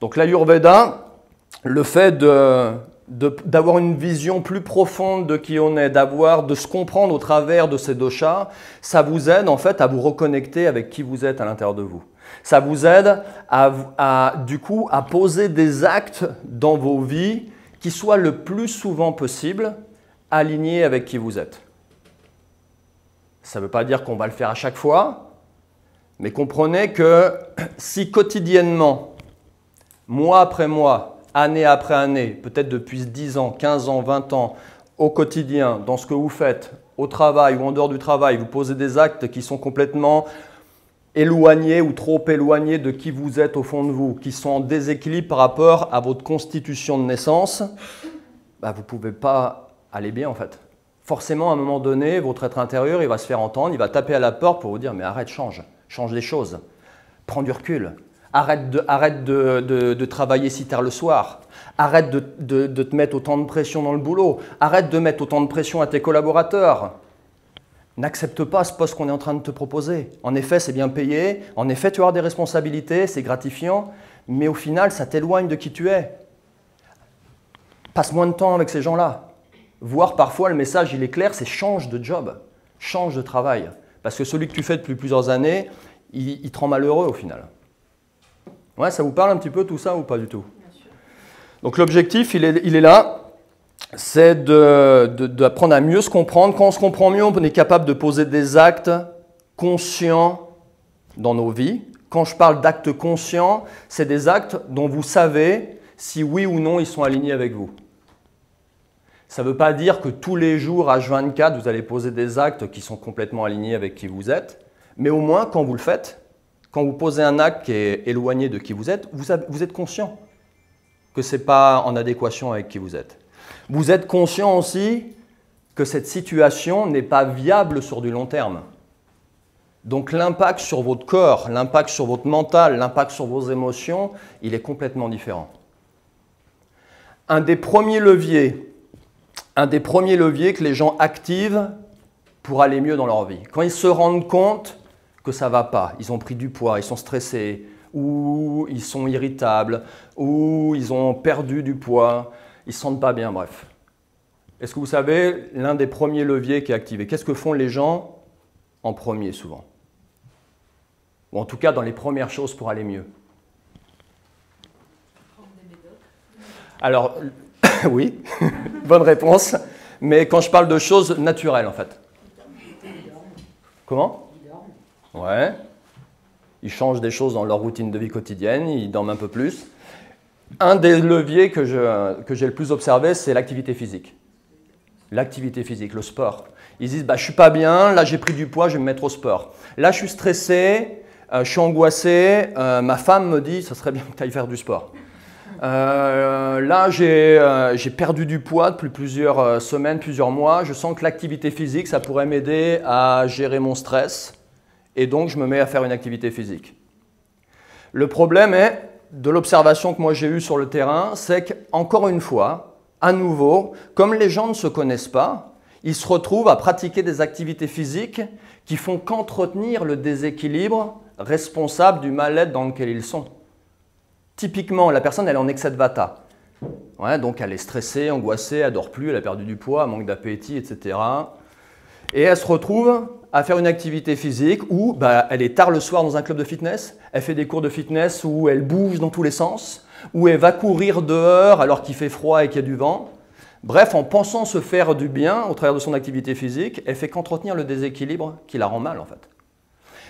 Donc l'Ayurveda, le fait d'avoir une vision plus profonde de qui on est, de se comprendre au travers de ces doshas, ça vous aide en fait à vous reconnecter avec qui vous êtes à l'intérieur de vous. Ça vous aide du coup à poser des actes dans vos vies qui soient le plus souvent possible alignés avec qui vous êtes. Ça ne veut pas dire qu'on va le faire à chaque fois, mais comprenez que si quotidiennement, mois après mois, année après année, peut-être depuis 10 ans, 15 ans, 20 ans, au quotidien, dans ce que vous faites, au travail ou en dehors du travail, vous posez des actes qui sont complètement éloignés ou trop éloignés de qui vous êtes au fond de vous, qui sont en déséquilibre par rapport à votre constitution de naissance, bah, vous ne pouvez pas aller bien en fait. Forcément, à un moment donné, votre être intérieur, il va se faire entendre, il va taper à la porte pour vous dire « mais arrête, change des choses, prends du recul ». Arrête de travailler si tard le soir. Arrête de te mettre autant de pression dans le boulot. Arrête de mettre autant de pression à tes collaborateurs. N'accepte pas ce poste qu'on est en train de te proposer. En effet, c'est bien payé. En effet, tu vas avoir des responsabilités, c'est gratifiant. Mais au final, ça t'éloigne de qui tu es. Passe moins de temps avec ces gens-là. Voire parfois, le message, il est clair, c'est change de job, change de travail. Parce que celui que tu fais depuis plusieurs années, il te rend malheureux au final. Ouais, ça vous parle un petit peu tout ça ou pas du tout? Bien sûr. Donc l'objectif, il est là, c'est d'apprendre à mieux se comprendre. Quand on se comprend mieux, on est capable de poser des actes conscients dans nos vies. Quand je parle d'actes conscients, c'est des actes dont vous savez si oui ou non ils sont alignés avec vous. Ça ne veut pas dire que tous les jours, H24, vous allez poser des actes qui sont complètement alignés avec qui vous êtes, mais au moins quand vous le faites, quand vous posez un acte qui est éloigné de qui vous êtes conscient que ce n'est pas en adéquation avec qui vous êtes. Vous êtes conscient aussi que cette situation n'est pas viable sur du long terme. Donc l'impact sur votre corps, l'impact sur votre mental, l'impact sur vos émotions, il est complètement différent. Un des premiers leviers que les gens activent pour aller mieux dans leur vie, quand ils se rendent compte que ça ne va pas, ils ont pris du poids, ils sont stressés, ou ils sont irritables, ou ils ont perdu du poids, ils ne se sentent pas bien, bref. Est-ce que vous savez l'un des premiers leviers qui est activé? Qu'est-ce que font les gens en premier souvent? Ou en tout cas dans les premières choses pour aller mieux? Alors, oui, bonne réponse, mais quand je parle de choses naturelles en fait. Comment? Ouais. Ils changent des choses dans leur routine de vie quotidienne, ils dorment un peu plus. Un des leviers que j'ai le plus observé, c'est l'activité physique. L'activité physique, le sport. Ils disent, bah, je ne suis pas bien, là j'ai pris du poids, je vais me mettre au sport. Là je suis stressé, je suis angoissé, ma femme me dit, ça serait bien que tu ailles faire du sport. Là j'ai perdu du poids depuis plusieurs semaines, plusieurs mois. Je sens que l'activité physique, ça pourrait m'aider à gérer mon stress. Et donc, je me mets à faire une activité physique. Le problème est, de l'observation que moi j'ai eue sur le terrain, c'est qu'encore une fois, à nouveau, comme les gens ne se connaissent pas, ils se retrouvent à pratiquer des activités physiques qui font qu'entretenir le déséquilibre responsable du mal-être dans lequel ils sont. Typiquement, la personne elle est en excès de vata. Ouais, donc elle est stressée, angoissée, elle ne dort plus, elle a perdu du poids, elle manque d'appétit, etc. Et elle se retrouve à faire une activité physique où bah, elle est tard le soir dans un club de fitness, elle fait des cours de fitness où elle bouge dans tous les sens, où elle va courir dehors alors qu'il fait froid et qu'il y a du vent. Bref, en pensant se faire du bien au travers de son activité physique, elle fait qu'entretenir le déséquilibre qui la rend mal en fait.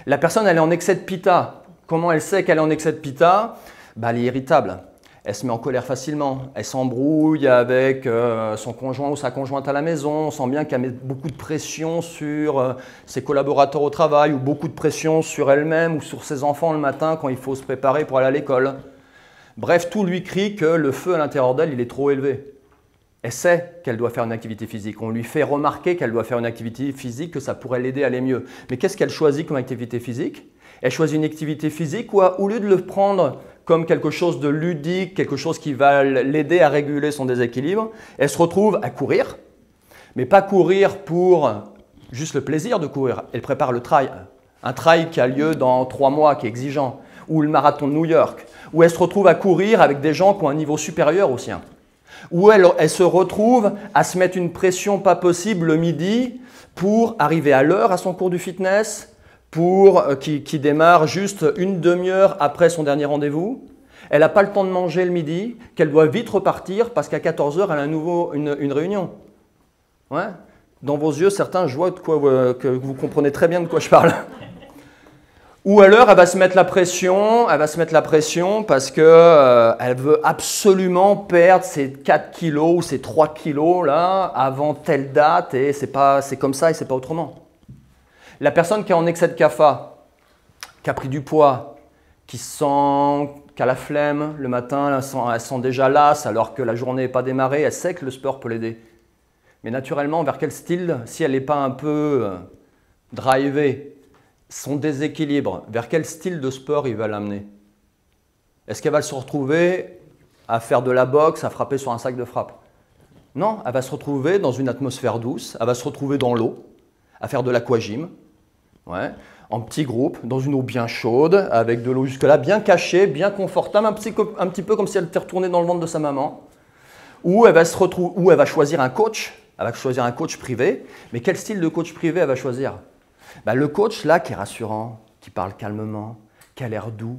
La personne, elle est en excès de pitta. Comment elle sait qu'elle est en excès de pitta? Bah, elle est irritable. Elle se met en colère facilement, elle s'embrouille avec son conjoint ou sa conjointe à la maison, on sent bien qu'elle met beaucoup de pression sur ses collaborateurs au travail ou beaucoup de pression sur elle-même ou sur ses enfants le matin quand il faut se préparer pour aller à l'école. Bref, tout lui crie que le feu à l'intérieur d'elle, il est trop élevé. Elle sait qu'elle doit faire une activité physique, on lui fait remarquer qu'elle doit faire une activité physique, que ça pourrait l'aider à aller mieux. Mais qu'est-ce qu'elle choisit comme activité physique? Elle choisit une activité physique où, au lieu de le prendre comme quelque chose de ludique, quelque chose qui va l'aider à réguler son déséquilibre, elle se retrouve à courir, mais pas courir pour juste le plaisir de courir. Elle prépare le trail, un trail qui a lieu dans 3 mois, qui est exigeant, ou le marathon de New York, où elle se retrouve à courir avec des gens qui ont un niveau supérieur au sien, où elle se retrouve à se mettre une pression pas possible le midi pour arriver à l'heure à son cours du fitness, qui démarre juste une demi-heure après son dernier rendez-vous. Elle n'a pas le temps de manger le midi, qu'elle doit vite repartir parce qu'à 14 h, elle a à nouveau une réunion. Ouais. Dans vos yeux, certains, je vois que vous comprenez très bien de quoi je parle. Ou alors, elle va se mettre la pression parce qu'elle veut absolument perdre ses 4 kilos ou ses 3 kilos là, avant telle date, et c'est comme ça et c'est pas autrement. La personne qui est en excès de CAFA, qui a pris du poids, qui a la flemme le matin, elle sent déjà lasse alors que la journée n'est pas démarrée, elle sait que le sport peut l'aider. Mais naturellement, vers quel style, si elle n'est pas un peu drivée, son déséquilibre, vers quel style de sport il va l'amener? Est-ce qu'elle va se retrouver à faire de la boxe, à frapper sur un sac de frappe? Non, elle va se retrouver dans une atmosphère douce, elle va se retrouver dans l'eau, à faire de l'aquagym, ouais, en petit groupe, dans une eau bien chaude, avec de l'eau jusque-là, bien cachée, bien confortable, un petit peu comme si elle était retournée dans le ventre de sa maman, où elle va choisir un coach. Elle va choisir un coach privé, mais quel style de coach privé elle va choisir? Le coach là qui est rassurant, qui parle calmement, qui a l'air doux,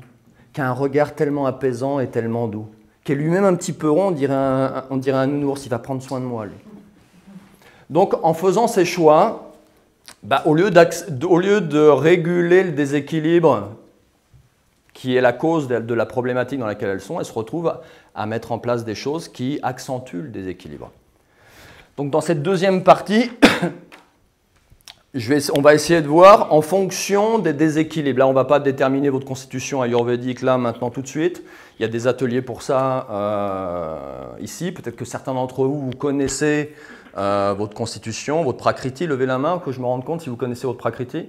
qui a un regard tellement apaisant et tellement doux, qui est lui-même un petit peu rond, on dirait un nounours, il va prendre soin de moi lui. Donc en faisant ces choix, au lieu de réguler le déséquilibre qui est la cause de la problématique dans laquelle elles sont, elles se retrouvent à mettre en place des choses qui accentuent le déséquilibre. Donc dans cette deuxième partie, on va essayer de voir en fonction des déséquilibres. Là, on ne va pas déterminer votre constitution ayurvédique là, maintenant, tout de suite. Il y a des ateliers pour ça ici. Peut-être que certains d'entre vous connaissez votre constitution, votre prakriti. Levez la main, que je me rende compte si vous connaissez votre prakriti.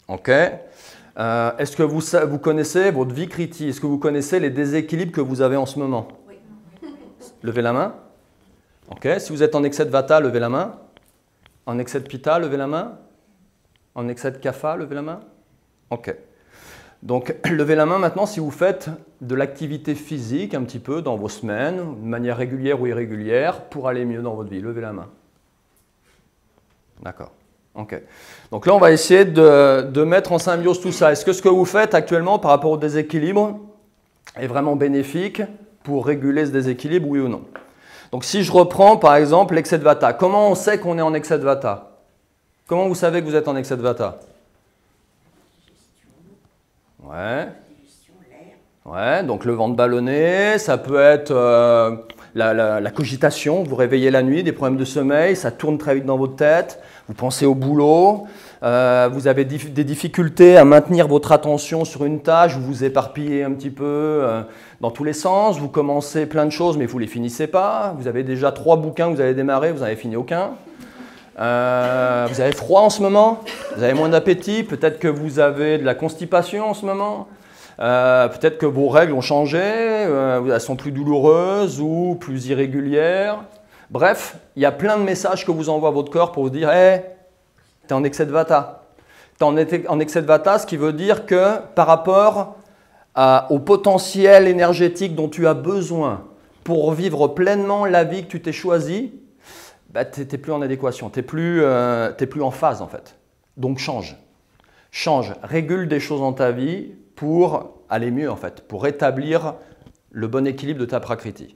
Ok. Est-ce que vous connaissez votre vikriti? Est-ce que vous connaissez les déséquilibres que vous avez en ce moment? Oui. Levez la main. Ok. Si vous êtes en excès de vata, levez la main. En excès de pitta, levez la main. En excès de kapha, levez la main. Ok. Donc, levez la main maintenant si vous faites de l'activité physique un petit peu dans vos semaines, de manière régulière ou irrégulière, pour aller mieux dans votre vie. Levez la main. D'accord. Ok. Donc là, on va essayer de mettre en symbiose tout ça. Est-ce que ce que vous faites actuellement par rapport au déséquilibre est vraiment bénéfique pour réguler ce déséquilibre, oui ou non? Donc si je reprends par exemple l'excès de vata, comment on sait qu'on est en excès de vata? Comment vous savez que vous êtes en excès de vata? Ouais. Ouais, donc le ventre ballonné, ça peut être la cogitation, vous réveillez la nuit, des problèmes de sommeil, ça tourne très vite dans votre tête, vous pensez au boulot, vous avez des difficultés à maintenir votre attention sur une tâche, vous vous éparpillez un petit peu dans tous les sens, vous commencez plein de choses mais vous ne les finissez pas, vous avez déjà 3 bouquins que vous avez démarré, vous n'avez fini aucun. Vous avez froid en ce moment, vous avez moins d'appétit, peut-être que vous avez de la constipation en ce moment, peut-être que vos règles ont changé, elles sont plus douloureuses ou plus irrégulières. Bref, il y a plein de messages que vous envoie votre corps pour vous dire hey, tu es en excès de vata. Tu es en excès de vata, ce qui veut dire que par rapport au potentiel énergétique dont tu as besoin pour vivre pleinement la vie que tu t'es choisie, tu n'es plus en adéquation, tu n'es plus en phase en fait. Donc change. Change, régule des choses dans ta vie pour aller mieux en fait, pour rétablir le bon équilibre de ta prakriti.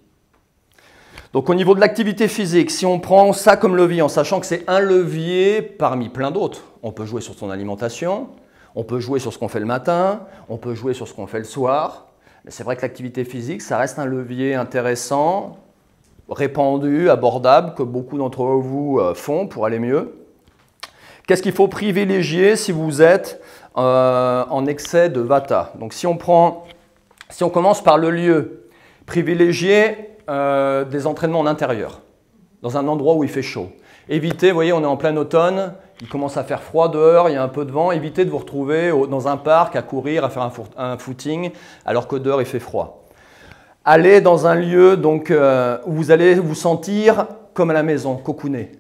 Donc au niveau de l'activité physique, si on prend ça comme levier, en sachant que c'est un levier parmi plein d'autres, on peut jouer sur son alimentation, on peut jouer sur ce qu'on fait le matin, on peut jouer sur ce qu'on fait le soir. Mais c'est vrai que l'activité physique, ça reste un levier intéressant, répandu, abordable, que beaucoup d'entre vous font pour aller mieux. Qu'est-ce qu'il faut privilégier si vous êtes en excès de vata? Donc si on commence par le lieu, privilégier des entraînements en intérieur, dans un endroit où il fait chaud. Évitez, vous voyez, on est en plein automne, il commence à faire froid dehors, il y a un peu de vent, évitez de vous retrouver dans un parc à courir, à faire un footing, alors que dehors il fait froid. Allez dans un lieu donc, où vous allez vous sentir comme à la maison, cocooné.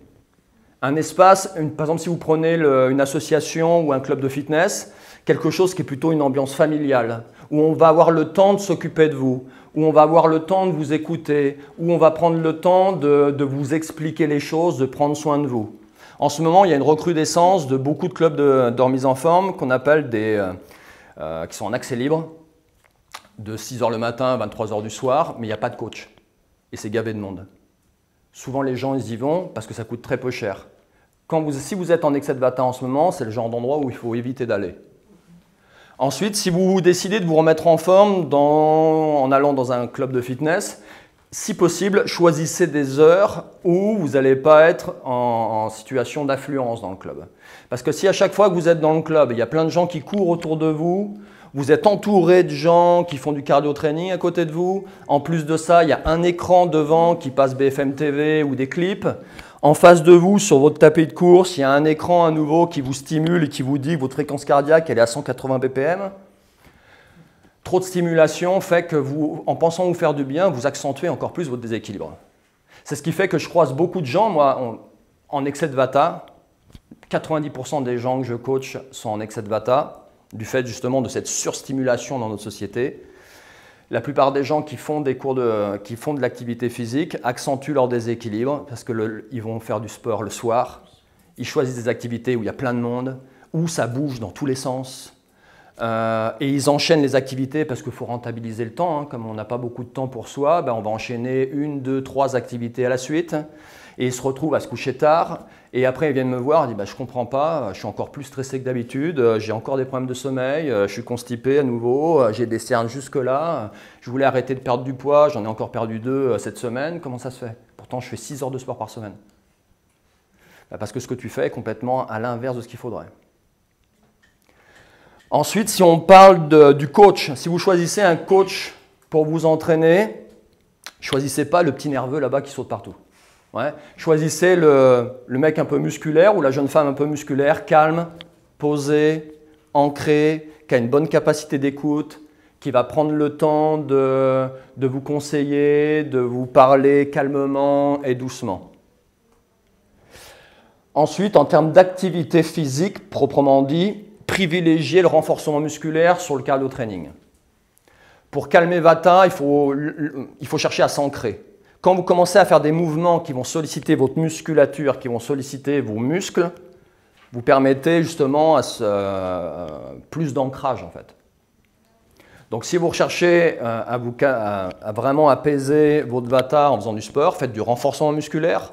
Un espace, par exemple si vous prenez une association ou un club de fitness, quelque chose qui est plutôt une ambiance familiale, où on va avoir le temps de s'occuper de vous, où on va avoir le temps de vous écouter, où on va prendre le temps de vous expliquer les choses, de prendre soin de vous. En ce moment, il y a une recrudescence de beaucoup de clubs de remise en forme qu'on appelle qui sont en accès libre, de 6 h le matin à 23 h du soir, mais il n'y a pas de coach. Et c'est gavé de monde. Souvent, les gens ils y vont parce que ça coûte très peu cher. Si vous êtes en excès de vata en ce moment, c'est le genre d'endroit où il faut éviter d'aller. Ensuite, si vous décidez de vous remettre en forme en allant dans un club de fitness, si possible, choisissez des heures où vous n'allez pas être en situation d'affluence dans le club. Parce que si à chaque fois que vous êtes dans le club, il y a plein de gens qui courent autour de vous, vous êtes entouré de gens qui font du cardio training à côté de vous. En plus de ça, il y a un écran devant qui passe BFM TV ou des clips. En face de vous, sur votre tapis de course, il y a un écran à nouveau qui vous stimule et qui vous dit que votre fréquence cardiaque elle est à 180 BPM. Trop de stimulation fait que en pensant vous faire du bien, vous accentuez encore plus votre déséquilibre. C'est ce qui fait que je croise beaucoup de gens, moi, en excès de vata. 90% des gens que je coach sont en excès de vata, du fait justement de cette surstimulation dans notre société. La plupart des gens qui font de l'activité physique accentuent leur déséquilibre parce qu'ils vont faire du sport le soir. Ils choisissent des activités où il y a plein de monde, où ça bouge dans tous les sens. Et ils enchaînent les activités parce qu'il faut rentabiliser le temps. Comme on n'a pas beaucoup de temps pour soi, on va enchaîner 1, 2, 3 activités à la suite. Et ils se retrouvent à se coucher tard. Et après, ils viennent me voir, ils disent je ne comprends pas, je suis encore plus stressé que d'habitude, j'ai encore des problèmes de sommeil, je suis constipé à nouveau, j'ai des cernes jusque-là, je voulais arrêter de perdre du poids, j'en ai encore perdu 2 cette semaine, comment ça se fait? Pourtant, je fais 6 heures de sport par semaine. Parce que ce que tu fais est complètement à l'inverse de ce qu'il faudrait. Ensuite, si on parle du coach, si vous choisissez un coach pour vous entraîner, choisissez pas le petit nerveux là-bas qui saute partout. Ouais. Choisissez le mec un peu musculaire ou la jeune femme un peu musculaire, calme, posé, ancré, qui a une bonne capacité d'écoute, qui va prendre le temps de vous conseiller, de vous parler calmement et doucement. Ensuite, en termes d'activité physique, proprement dit, privilégiez le renforcement musculaire sur le cardio training. Pour calmer Vata, il faut chercher à s'ancrer. Quand vous commencez à faire des mouvements qui vont solliciter votre musculature, qui vont solliciter vos muscles, vous permettez justement plus d'ancrage en fait. Donc si vous recherchez à vraiment apaiser votre Vata en faisant du sport, faites du renforcement musculaire,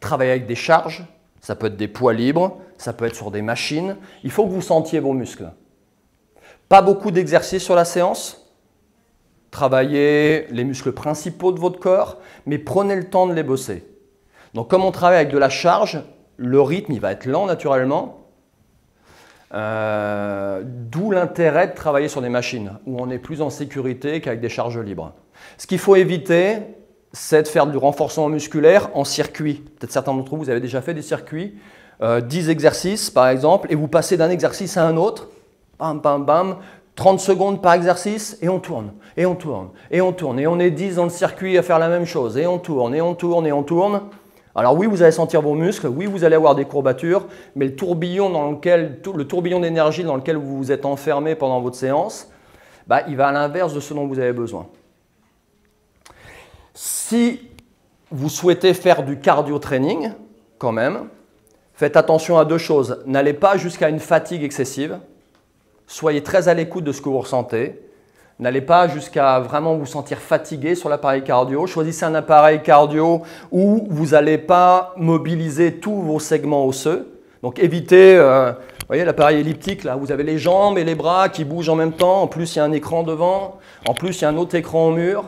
travaillez avec des charges, ça peut être des poids libres, ça peut être sur des machines. Il faut que vous sentiez vos muscles. Pas beaucoup d'exercices sur la séance. Travaillez les muscles principaux de votre corps, mais prenez le temps de les bosser. Donc comme on travaille avec de la charge, le rythme il va être lent naturellement. D'où l'intérêt de travailler sur des machines, où on est plus en sécurité qu'avec des charges libres. Ce qu'il faut éviter, c'est de faire du renforcement musculaire en circuit. Peut-être certains d'entre vous, vous avez déjà fait des circuits, 10 exercices par exemple, et vous passez d'un exercice à un autre, bam, bam, bam, 30 secondes par exercice, et on tourne, et on tourne, et on tourne. Et on est 10 dans le circuit à faire la même chose, et on tourne, et on tourne, et on tourne. Alors oui, vous allez sentir vos muscles, oui, vous allez avoir des courbatures, mais le tourbillon d'énergie dans lequel vous vous êtes enfermé pendant votre séance, il va à l'inverse de ce dont vous avez besoin. Si vous souhaitez faire du cardio training, quand même, faites attention à deux choses. N'allez pas jusqu'à une fatigue excessive. Soyez très à l'écoute de ce que vous ressentez. N'allez pas jusqu'à vraiment vous sentir fatigué sur l'appareil cardio. Choisissez un appareil cardio où vous n'allez pas mobiliser tous vos segments osseux. Donc évitez, vous voyez l'appareil elliptique, là, vous avez les jambes et les bras qui bougent en même temps. En plus, il y a un écran devant. En plus, il y a un autre écran au mur.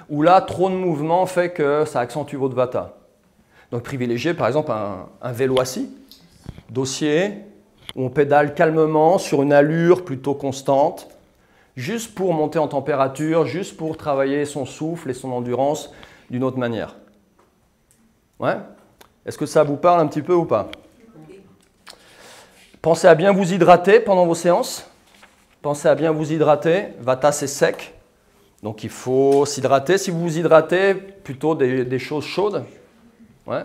Où là, trop de mouvement fait que ça accentue votre Vata. Donc privilégiez par exemple un vélo assis, dossier, où on pédale calmement sur une allure plutôt constante, juste pour monter en température, juste pour travailler son souffle et son endurance d'une autre manière. Ouais? Est-ce que ça vous parle un petit peu ou pas? Pensez à bien vous hydrater pendant vos séances. Pensez à bien vous hydrater. Vata, c'est sec. Donc il faut s'hydrater. Si vous vous hydratez, plutôt des choses chaudes. Ouais.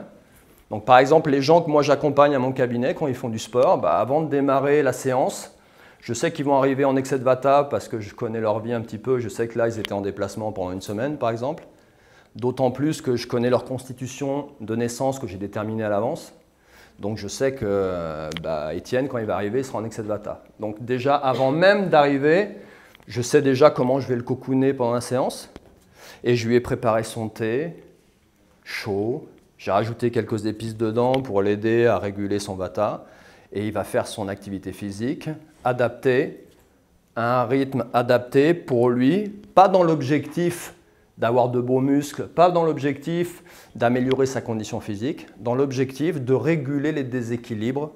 Donc par exemple, les gens que moi j'accompagne à mon cabinet quand ils font du sport, avant de démarrer la séance, je sais qu'ils vont arriver en excès de vata parce que je connais leur vie un petit peu. Je sais que là, ils étaient en déplacement pendant une semaine, par exemple. D'autant plus que je connais leur constitution de naissance que j'ai déterminée à l'avance. Donc je sais que Étienne, quand il va arriver, il sera en excès de vata. Donc déjà, avant même d'arriver, je sais déjà comment je vais le cocooner pendant la séance. Et je lui ai préparé son thé chaud. J'ai rajouté quelques épices dedans pour l'aider à réguler son vata. Et il va faire son activité physique adaptée, à un rythme adapté pour lui, pas dans l'objectif d'avoir de beaux muscles, pas dans l'objectif d'améliorer sa condition physique, dans l'objectif de réguler les déséquilibres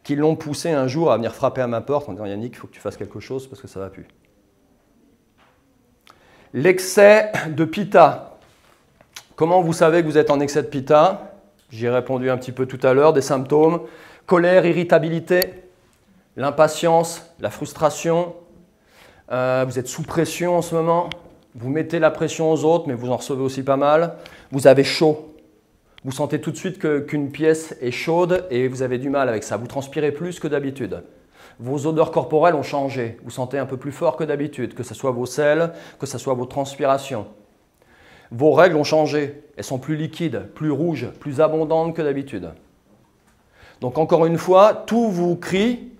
qui l'ont poussé un jour à venir frapper à ma porte en disant « Yannick, il faut que tu fasses quelque chose parce que ça ne va plus ». L'excès de pitta. Comment vous savez que vous êtes en excès de pitta? J'y ai répondu un petit peu tout à l'heure, des symptômes. Colère, irritabilité, l'impatience, la frustration. Vous êtes sous pression en ce moment. Vous mettez la pression aux autres, mais vous en recevez aussi pas mal. Vous avez chaud. Vous sentez tout de suite qu'une pièce est chaude et vous avez du mal avec ça. Vous transpirez plus que d'habitude. Vos odeurs corporelles ont changé. Vous sentez un peu plus fort que d'habitude, que ce soit vos selles, que ce soit vos transpirations. Vos règles ont changé. Elles sont plus liquides, plus rouges, plus abondantes que d'habitude. Donc encore une fois, tout vous crie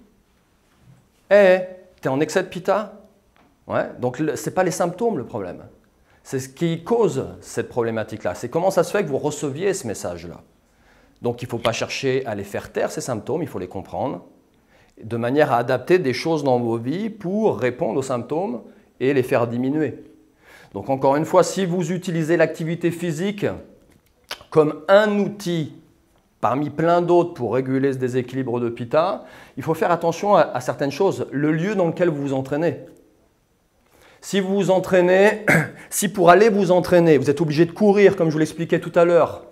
« Hey, t'es en excès de pitta ?» Ouais, donc ce n'est pas les symptômes le problème. C'est ce qui cause cette problématique-là. C'est comment ça se fait que vous receviez ce message-là. Donc il ne faut pas chercher à les faire taire, ces symptômes, il faut les comprendre, de manière à adapter des choses dans vos vies pour répondre aux symptômes et les faire diminuer. Donc encore une fois, si vous utilisez l'activité physique comme un outil parmi plein d'autres pour réguler ce déséquilibre de pitta, il faut faire attention à certaines choses. Le lieu dans lequel vous vous entraînez. Si vous vous entraînez, si pour aller vous entraîner, vous êtes obligé de courir, comme je vous l'expliquais tout à l'heure,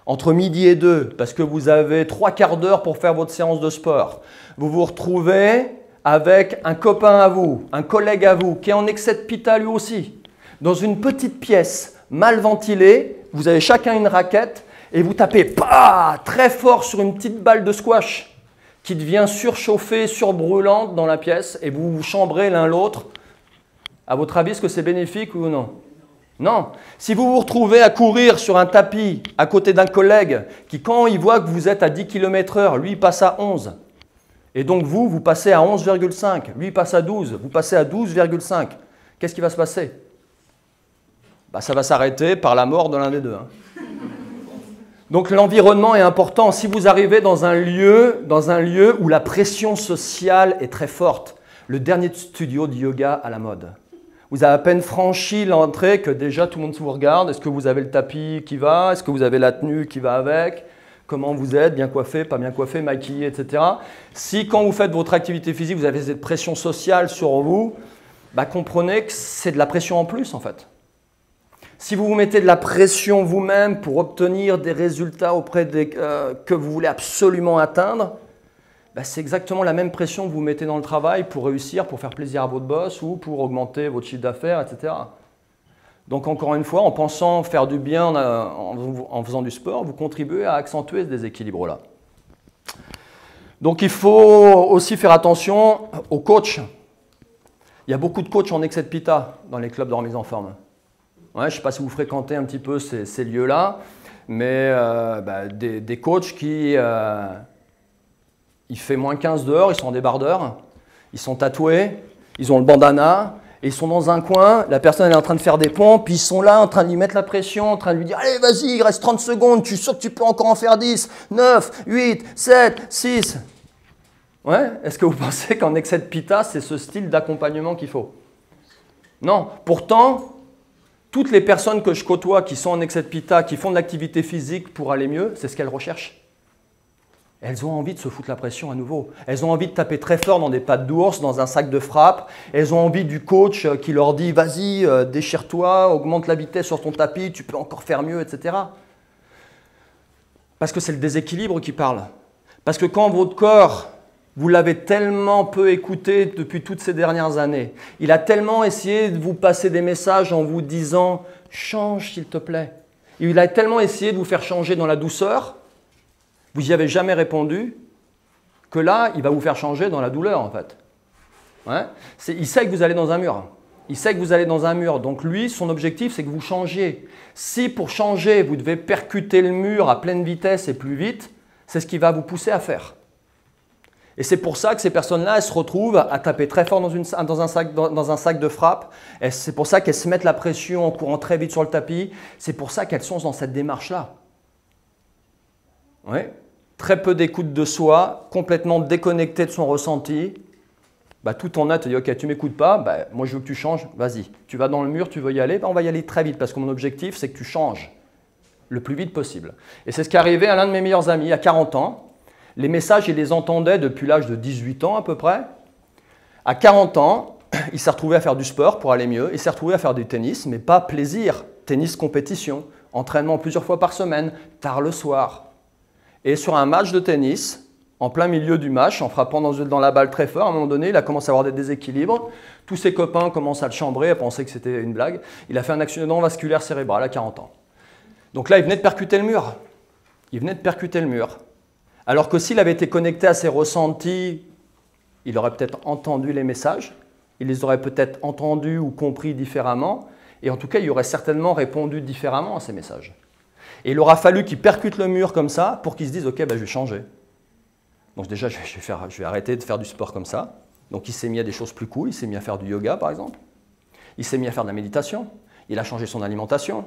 entre midi et 2, parce que vous avez 3/4 d'heure pour faire votre séance de sport, vous vous retrouvez avec un copain à vous, un collègue à vous, qui est en excès de pitta lui aussi, dans une petite pièce mal ventilée, vous avez chacun une raquette et vous tapez très fort sur une petite balle de squash qui devient surchauffée, surbrûlante dans la pièce et vous vous chambrez l'un l'autre. À votre avis, est-ce que c'est bénéfique ou non? Non. Si vous vous retrouvez à courir sur un tapis à côté d'un collègue qui, quand il voit que vous êtes à 10 km/h, lui il passe à 11. Et donc vous passez à 11,5. Lui il passe à 12. Vous passez à 12,5. Qu'est-ce qui va se passer? Ça va s'arrêter par la mort de l'un des deux. Donc l'environnement est important. Si vous arrivez dans un lieu où la pression sociale est très forte, le dernier studio de yoga à la mode, vous avez à peine franchi l'entrée que déjà tout le monde vous regarde. Est-ce que vous avez le tapis qui va? Est-ce que vous avez la tenue qui va avec? Comment vous êtes? Bien coiffé, pas bien coiffé, maquillé, etc. Si quand vous faites votre activité physique, vous avez cette pression sociale sur vous, comprenez que c'est de la pression en plus en fait. Si vous vous mettez de la pression vous-même pour obtenir des résultats auprès que vous voulez absolument atteindre, c'est exactement la même pression que vous mettez dans le travail pour réussir, pour faire plaisir à votre boss ou pour augmenter votre chiffre d'affaires, etc. Donc encore une fois, en pensant faire du bien en faisant du sport, vous contribuez à accentuer ce déséquilibre-là. Donc il faut aussi faire attention aux coachs. Il y a beaucoup de coachs en excès de pitta dans les clubs de remise en forme. Ouais, je ne sais pas si vous fréquentez un petit peu ces lieux-là, mais des coachs qui… il fait moins 15 dehors, ils sont en débardeur, ils sont tatoués, ils ont le bandana, et ils sont dans un coin, la personne elle est en train de faire des pompes, puis ils sont là en train de lui mettre la pression, en train de lui dire « Allez, vas-y, il reste 30 secondes, tu es sûr que tu peux encore en faire 10, 9, 8, 7, 6 ?» Ouais, est-ce que vous pensez qu'en excès de pitta, c'est ce style d'accompagnement qu'il faut? Non, pourtant… Toutes les personnes que je côtoie qui sont en excès de pitta, qui font de l'activité physique pour aller mieux, c'est ce qu'elles recherchent. Elles ont envie de se foutre la pression à nouveau. Elles ont envie de taper très fort dans des pattes d'ours, dans un sac de frappe. Elles ont envie du coach qui leur dit « Vas-y, déchire-toi, augmente la vitesse sur ton tapis, tu peux encore faire mieux, etc. » Parce que c'est le déséquilibre qui parle. Parce que quand votre corps… Vous l'avez tellement peu écouté depuis toutes ces dernières années. Il a tellement essayé de vous passer des messages en vous disant « Change s'il te plaît ». Il a tellement essayé de vous faire changer dans la douceur vous n'y avez jamais répondu, que là, il va vous faire changer dans la douleur, en fait. Ouais. Il sait que vous allez dans un mur. Il sait que vous allez dans un mur. Donc lui, son objectif, c'est que vous changiez. Si pour changer, vous devez percuter le mur à pleine vitesse et plus vite, c'est ce qui va vous pousser à faire. Et c'est pour ça que ces personnes-là, elles se retrouvent à taper très fort dans un sac de frappe. C'est pour ça qu'elles se mettent la pression en courant très vite sur le tapis. C'est pour ça qu'elles sont dans cette démarche-là. Ouais. Très peu d'écoute de soi, complètement déconnecté de son ressenti. Bah, tout ton être te dit « Ok, tu ne m'écoutes pas, bah, moi je veux que tu changes, vas-y. Tu vas dans le mur, tu veux y aller, bah, on va y aller très vite parce que mon objectif, c'est que tu changes le plus vite possible. » Et c'est ce qui est arrivé à l'un de mes meilleurs amis à 40 ans. Les messages, il les entendait depuis l'âge de 18 ans à peu près. À 40 ans, il s'est retrouvé à faire du sport pour aller mieux. Il s'est retrouvé à faire du tennis, mais pas plaisir. Tennis compétition, entraînement plusieurs fois par semaine, tard le soir. Et sur un match de tennis, en plein milieu du match, en frappant dans la balle très fort, à un moment donné, il a commencé à avoir des déséquilibres. Tous ses copains commencent à le chambrer, à penser que c'était une blague. Il a fait un accident vasculaire cérébral à 40 ans. Donc là, il venait de percuter le mur. Il venait de percuter le mur. Alors que s'il avait été connecté à ses ressentis, il aurait peut-être entendu les messages, il les aurait peut-être entendus ou compris différemment, et en tout cas, il aurait certainement répondu différemment à ces messages. Et il aura fallu qu'il percute le mur comme ça pour qu'il se dise « Ok, ben, je vais changer ». Donc déjà, je vais arrêter de faire du sport comme ça. Donc il s'est mis à des choses plus cool, il s'est mis à faire du yoga par exemple, il s'est mis à faire de la méditation, il a changé son alimentation,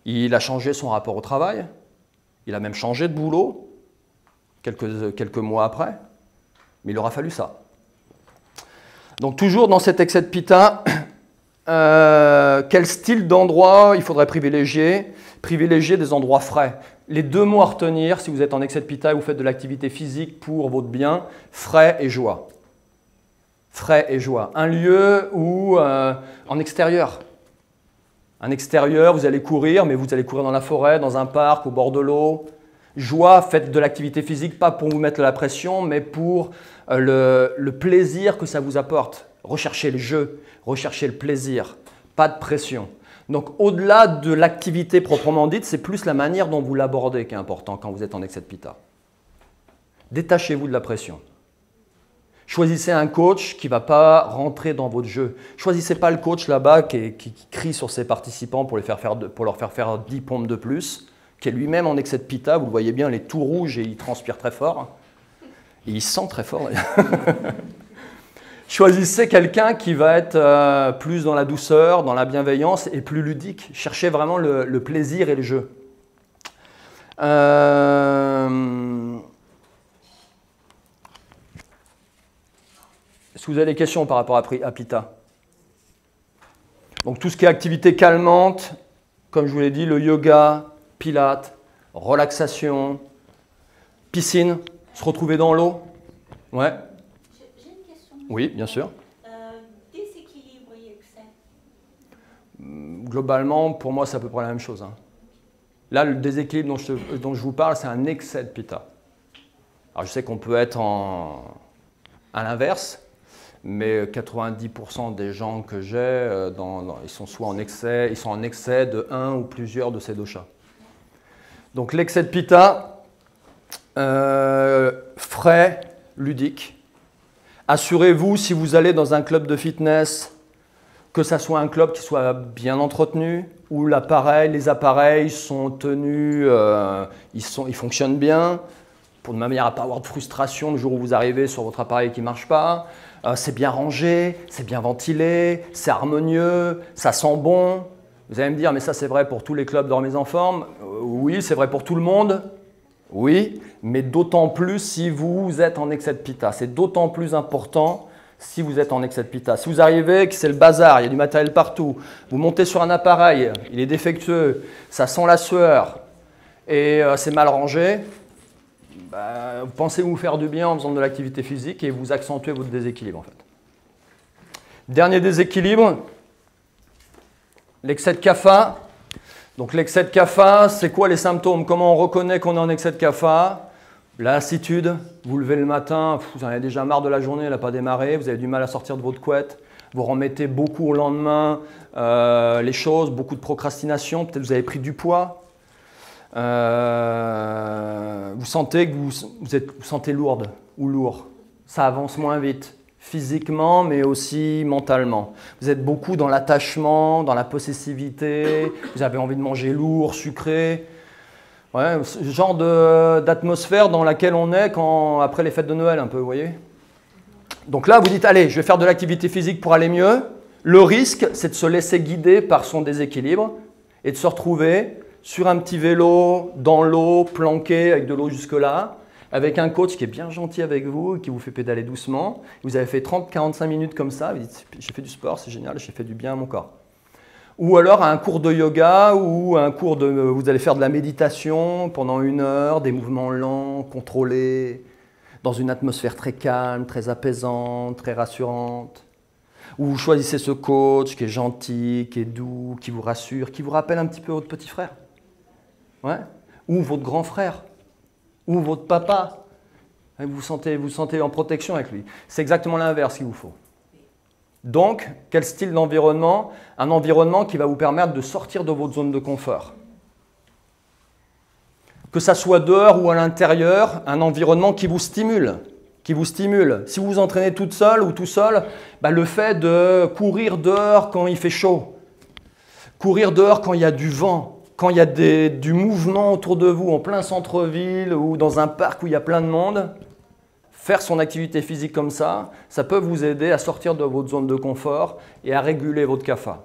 il a changé son rapport au travail, il a même changé de boulot quelques mois après, mais il aura fallu ça. Donc toujours dans cet excès de pitta, quel style d'endroit il faudrait privilégier? Privilégier des endroits frais. Les deux mots à retenir si vous êtes en excès de pitta et vous faites de l'activité physique pour votre bien, frais et joie. Frais et joie. Un lieu où, en extérieur. Un extérieur, vous allez courir, mais vous allez courir dans la forêt, dans un parc, au bord de l'eau. Joie, faites de l'activité physique, pas pour vous mettre la pression, mais pour le plaisir que ça vous apporte. Recherchez le jeu, recherchez le plaisir, pas de pression. Donc au-delà de l'activité proprement dite, c'est plus la manière dont vous l'abordez qui est important quand vous êtes en excès de pitta. Détachez-vous de la pression. Choisissez un coach qui ne va pas rentrer dans votre jeu. Choisissez pas le coach là-bas qui crie sur ses participants pour leur faire faire 10 pompes de plus, qui est lui-même en excès de pitta. Vous le voyez bien, il est tout rouge et il transpire très fort. Et il sent très fort. Choisissez quelqu'un qui va être plus dans la douceur, dans la bienveillance et plus ludique. Cherchez vraiment le plaisir et le jeu. Est-ce que vous avez des questions par rapport à pitta? Donc tout ce qui est activité calmante, comme je vous l'ai dit, le yoga, pilates, relaxation, piscine, se retrouver dans l'eau. Ouais. J'ai une question. Oui, bien sûr. Déséquilibre et excès. Globalement, pour moi, c'est à peu près la même chose. Hein. Là, le déséquilibre dont je vous parle, c'est un excès de pitta. Alors, je sais qu'on peut être à l'inverse, mais 90% des gens que j'ai, ils sont soit en excès, ils sont en excès de un ou plusieurs de ces doshas. Donc, l'excès de pitta, frais, ludique. Assurez-vous, si vous allez dans un club de fitness, que ça soit un club qui soit bien entretenu, où les appareils sont tenus, ils fonctionnent bien, de manière à ne pas avoir de frustration le jour où vous arrivez sur votre appareil qui ne marche pas. C'est bien rangé, c'est bien ventilé, c'est harmonieux, ça sent bon. Vous allez me dire, mais ça c'est vrai pour tous les clubs Dormez en forme. Oui, c'est vrai pour tout le monde. Oui, mais d'autant plus si vous êtes en excès de pitta. C'est d'autant plus important si vous êtes en excès de pitta. Si vous arrivez, que c'est le bazar, il y a du matériel partout, vous montez sur un appareil, il est défectueux, ça sent la sueur et c'est mal rangé, vous pensez vous faire du bien en faisant de l'activité physique et vous accentuez votre déséquilibre en fait. Dernier déséquilibre, l'excès de kapha. Donc l'excès de kapha, c'est quoi les symptômes? Comment on reconnaît qu'on est en excès de kapha? La lassitude, vous levez le matin, vous en avez déjà marre de la journée, elle n'a pas démarré, vous avez du mal à sortir de votre couette, vous remettez beaucoup au lendemain les choses, beaucoup de procrastination, peut-être vous avez pris du poids. Vous sentez que vous sentez lourde ou lourd. Ça avance moins vite, physiquement, mais aussi mentalement. Vous êtes beaucoup dans l'attachement, dans la possessivité. Vous avez envie de manger lourd, sucré. Ouais, ce genre d'atmosphère dans laquelle on est après les fêtes de Noël, un peu, vous voyez. Donc là, vous dites, allez, je vais faire de l'activité physique pour aller mieux. Le risque, c'est de se laisser guider par son déséquilibre et de se retrouver sur un petit vélo, dans l'eau, planqué avec de l'eau jusque-là, avec un coach qui est bien gentil avec vous, qui vous fait pédaler doucement. Vous avez fait 30-45 minutes comme ça, vous dites, j'ai fait du sport, c'est génial, j'ai fait du bien à mon corps. Ou alors un cours de yoga ou un cours vous allez faire de la méditation pendant 1 heure, des mouvements lents, contrôlés, dans une atmosphère très calme, très apaisante, très rassurante. Ou vous choisissez ce coach qui est gentil, qui est doux, qui vous rassure, qui vous rappelle un petit peu votre petit frère. Ouais. Ou votre grand frère. Ou votre papa. Vous vous sentez en protection avec lui. C'est exactement l'inverse qu'il vous faut. Donc, quel style d'environnement? Un environnement qui va vous permettre de sortir de votre zone de confort. Que ça soit dehors ou à l'intérieur, un environnement qui vous stimule. Si vous vous entraînez toute seule ou tout seul, le fait de courir dehors quand il fait chaud, courir dehors quand il y a du vent, quand il y a du mouvement autour de vous, en plein centre-ville ou dans un parc où il y a plein de monde, faire son activité physique comme ça peut vous aider à sortir de votre zone de confort et à réguler votre CAFA.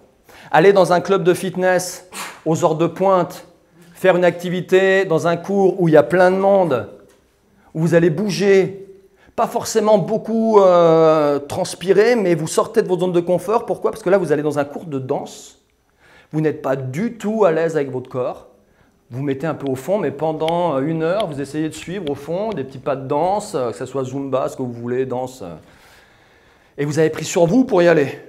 Aller dans un club de fitness aux heures de pointe, faire une activité dans un cours où il y a plein de monde, où vous allez bouger, pas forcément beaucoup transpirer, mais vous sortez de votre zone de confort. Pourquoi? Parce que là, vous allez dans un cours de danse. Vous n'êtes pas du tout à l'aise avec votre corps. Vous mettez un peu au fond, mais pendant 1 heure, vous essayez de suivre au fond des petits pas de danse, que ce soit Zumba, ce que vous voulez, danse. Et vous avez pris sur vous pour y aller.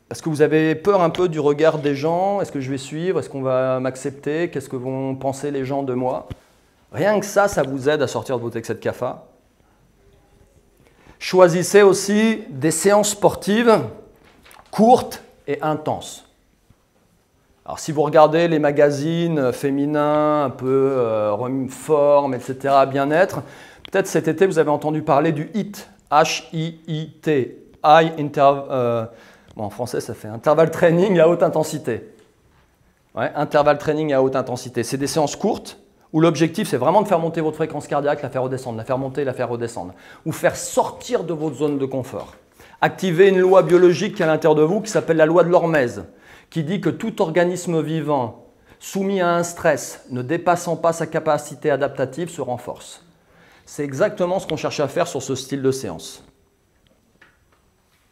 Parce que vous avez peur un peu du regard des gens. Est-ce que je vais suivre? Est-ce qu'on va m'accepter? Qu'est-ce que vont penser les gens de moi? Rien que ça vous aide à sortir de votre excès de CAFA. Choisissez aussi des séances sportives courtes et intenses. Alors si vous regardez les magazines féminins, un peu forme, etc., bien-être, peut-être cet été vous avez entendu parler du HIIT, H-I-I-T, en français ça fait intervalle training à haute intensité. Ouais, intervalle training à haute intensité. C'est des séances courtes où l'objectif, c'est vraiment de faire monter votre fréquence cardiaque, la faire redescendre, la faire monter, la faire redescendre. Ou faire sortir de votre zone de confort. Activer une loi biologique qui est à l'intérieur de vous, qui s'appelle la loi de l'hormèse, qui dit que tout organisme vivant soumis à un stress, ne dépassant pas sa capacité adaptative, se renforce. C'est exactement ce qu'on cherche à faire sur ce style de séance.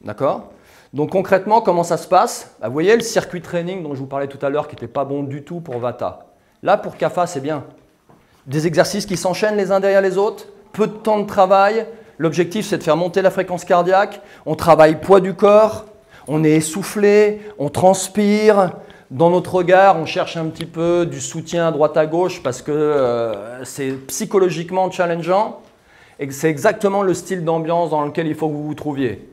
D'accord? Donc concrètement, comment ça se passe? Vous voyez le circuit training dont je vous parlais tout à l'heure, qui n'était pas bon du tout pour Vata. Là, pour CAFA, c'est bien. Des exercices qui s'enchaînent les uns derrière les autres, peu de temps de travail. L'objectif, c'est de faire monter la fréquence cardiaque. On travaille poids du corps, on est essoufflé, on transpire. Dans notre regard, on cherche un petit peu du soutien à droite à gauche parce que c'est psychologiquement challengeant. Et c'est exactement le style d'ambiance dans lequel il faut que vous vous trouviez.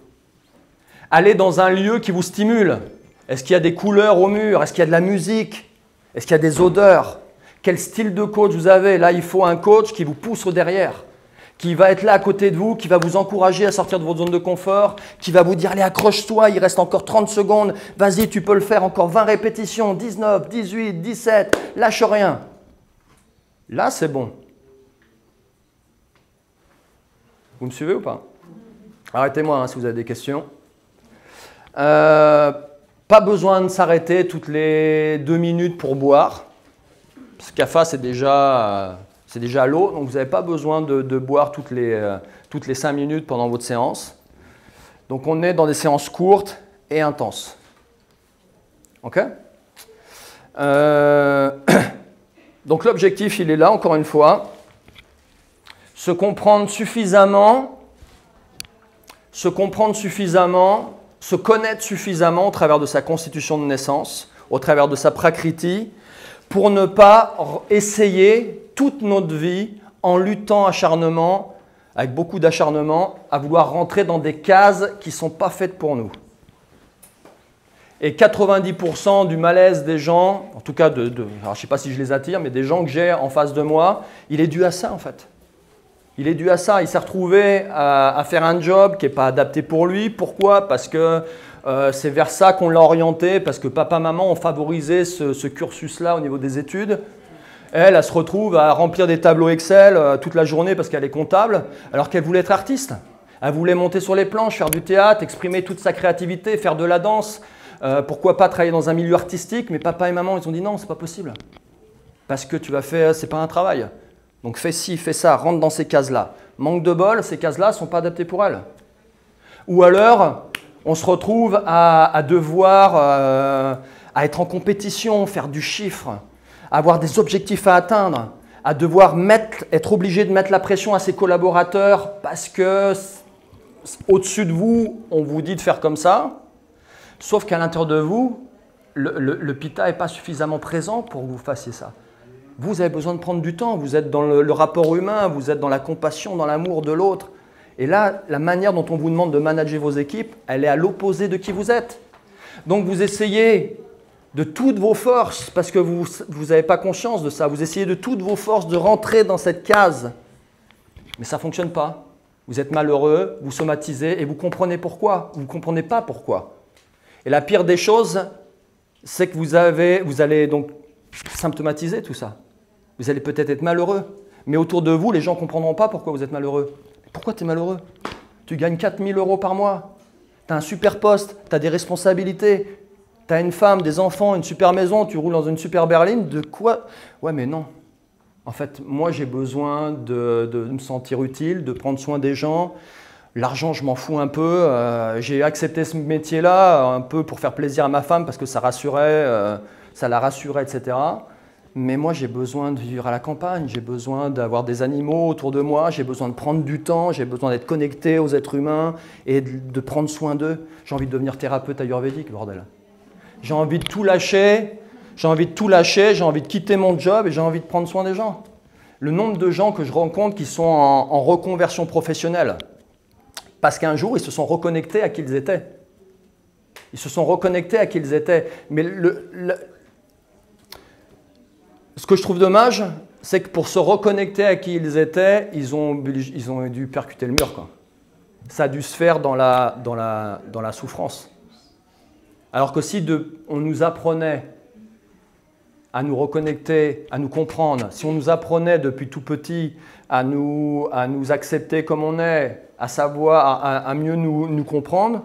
Allez dans un lieu qui vous stimule. Est-ce qu'il y a des couleurs au mur? Est-ce qu'il y a de la musique? Est-ce qu'il y a des odeurs? Quel style de coach vous avez? Là, il faut un coach qui vous pousse au derrière, qui va être là à côté de vous, qui va vous encourager à sortir de votre zone de confort, qui va vous dire « Allez, accroche-toi, il reste encore 30 secondes, vas-y, tu peux le faire, encore 20 répétitions, 19, 18, 17, lâche rien. » Là, c'est bon. Vous me suivez ou pas? Arrêtez-moi si vous avez des questions. Pas besoin de s'arrêter toutes les 2 minutes pour boire. Parce que CAFA, c'est déjà l'eau, donc vous n'avez pas besoin de boire toutes les 5 minutes pendant votre séance. Donc on est dans des séances courtes et intenses. OK? Donc l'objectif, il est là, encore une fois. Se comprendre suffisamment, se connaître suffisamment au travers de sa constitution de naissance, au travers de sa prakriti, pour ne pas essayer toute notre vie en luttant avec beaucoup d'acharnement, à vouloir rentrer dans des cases qui ne sont pas faites pour nous. Et 90% du malaise des gens, en tout cas, alors je ne sais pas si je les attire, mais des gens que j'ai en face de moi, il est dû à ça en fait. Il est dû à ça. Il s'est retrouvé à faire un job qui n'est pas adapté pour lui. Pourquoi? Parce que c'est vers ça qu'on l'a orienté, parce que papa, maman ont favorisé ce cursus-là au niveau des études. Elle se retrouve à remplir des tableaux Excel toute la journée parce qu'elle est comptable, alors qu'elle voulait être artiste. Elle voulait monter sur les planches, faire du théâtre, exprimer toute sa créativité, faire de la danse. Pourquoi pas travailler dans un milieu artistique, mais papa et maman, ils ont dit non, c'est pas possible. Parce que tu vas faire, c'est pas un travail. Donc fais ci, fais ça, rentre dans ces cases-là. Manque de bol, ces cases-là ne sont pas adaptées pour elle. Ou alors, on se retrouve à devoir à être en compétition, faire du chiffre, avoir des objectifs à atteindre, à devoir être obligé de mettre la pression à ses collaborateurs parce que au-dessus de vous, on vous dit de faire comme ça. Sauf qu'à l'intérieur de vous, le pita n'est pas suffisamment présent pour que vous fassiez ça. Vous avez besoin de prendre du temps, vous êtes dans le rapport humain, vous êtes dans la compassion, dans l'amour de l'autre. Et là, la manière dont on vous demande de manager vos équipes, elle est à l'opposé de qui vous êtes. Donc vous essayez de toutes vos forces, parce que vous n'avez pas conscience de ça, vous essayez de toutes vos forces de rentrer dans cette case. Mais ça ne fonctionne pas. Vous êtes malheureux, vous somatisez et vous comprenez pourquoi. Vous ne comprenez pas pourquoi. Et la pire des choses, c'est que vous allez donc symptomatiser tout ça. Vous allez peut-être être malheureux, mais autour de vous, les gens ne comprendront pas pourquoi vous êtes malheureux. Pourquoi tu es malheureux? Tu gagnes 4 000 € par mois, tu as un super poste, tu as des responsabilités, tu as une femme, des enfants, une super maison, tu roules dans une super berline, de quoi? Ouais, mais non. En fait, moi, j'ai besoin de me sentir utile, de prendre soin des gens. L'argent, je m'en fous un peu. J'ai accepté ce métier-là un peu pour faire plaisir à ma femme parce que ça rassurait, ça la rassurait, etc. Mais moi, j'ai besoin de vivre à la campagne. J'ai besoin d'avoir des animaux autour de moi. J'ai besoin de prendre du temps. J'ai besoin d'être connecté aux êtres humains et de prendre soin d'eux. J'ai envie de devenir thérapeute ayurvédique, bordel. J'ai envie de tout lâcher. J'ai envie de quitter mon job et j'ai envie de prendre soin des gens. Le nombre de gens que je rencontre qui sont en reconversion professionnelle, parce qu'un jour, ils se sont reconnectés à qui ils étaient. Ils se sont reconnectés à qui ils étaient. Mais ce que je trouve dommage, c'est que pour se reconnecter à qui ils étaient, ils ont dû percuter le mur, quoi. Ça a dû se faire dans la souffrance. Alors que si on nous apprenait à nous reconnecter, à nous comprendre, si on nous apprenait depuis tout petit à nous accepter comme on est, à savoir, à mieux nous comprendre,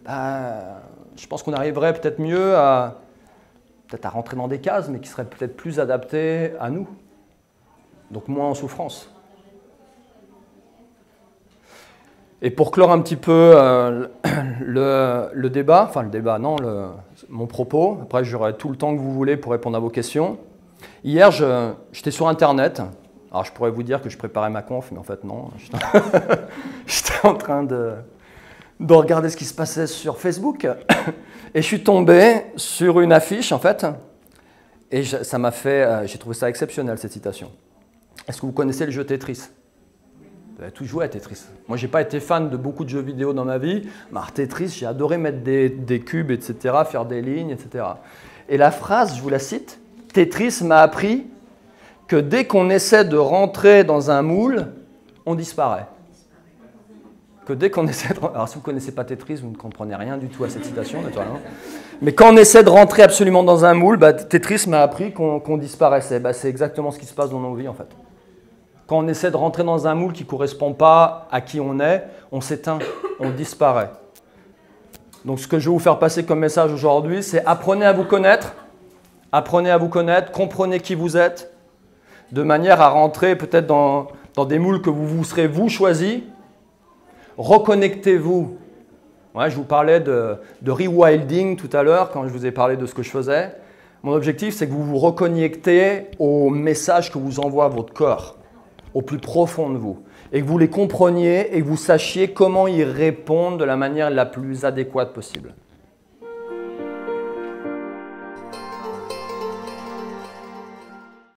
je pense qu'on arriverait peut-être mieux à rentrer dans des cases, mais qui seraient peut-être plus adaptées à nous. Donc moins en souffrance. Et pour clore un petit peu le débat, enfin le débat, non, mon propos, après j'aurai tout le temps que vous voulez pour répondre à vos questions. Hier, j'étais sur Internet. Alors je pourrais vous dire que je préparais ma conf, mais en fait non. J'étais en train de regarder ce qui se passait sur Facebook. Et je suis tombé sur une affiche, en fait. Et ça m'a fait, j'ai trouvé ça exceptionnel, cette citation. Est-ce que vous connaissez le jeu Tetris? Vous avez tous joué à Tetris. Moi, je n'ai pas été fan de beaucoup de jeux vidéo dans ma vie. Mais Tetris, j'ai adoré mettre des cubes, etc., faire des lignes, etc. Et la phrase, je vous la cite, Tetris m'a appris que dès qu'on essaie de rentrer dans un moule, on disparaît. Que dès qu'on essaie de... Alors, si vous ne connaissez pas Tetris, vous ne comprenez rien du tout à cette citation, naturellement. Mais quand on essaie de rentrer absolument dans un moule, Tetris m'a appris qu'on disparaissait. C'est exactement ce qui se passe dans nos vies, en fait. Quand on essaie de rentrer dans un moule qui ne correspond pas à qui on est, on s'éteint, on disparaît. Donc, ce que je vais vous faire passer comme message aujourd'hui, c'est apprenez à vous connaître, comprenez qui vous êtes, de manière à rentrer peut-être dans des moules que vous serez vous choisis. Reconnectez-vous. Ouais, je vous parlais de rewilding tout à l'heure quand je vous ai parlé de ce que je faisais. Mon objectif, c'est que vous vous reconnectez aux messages que vous envoie votre corps, au plus profond de vous, et que vous les compreniez et que vous sachiez comment y répondre de la manière la plus adéquate possible.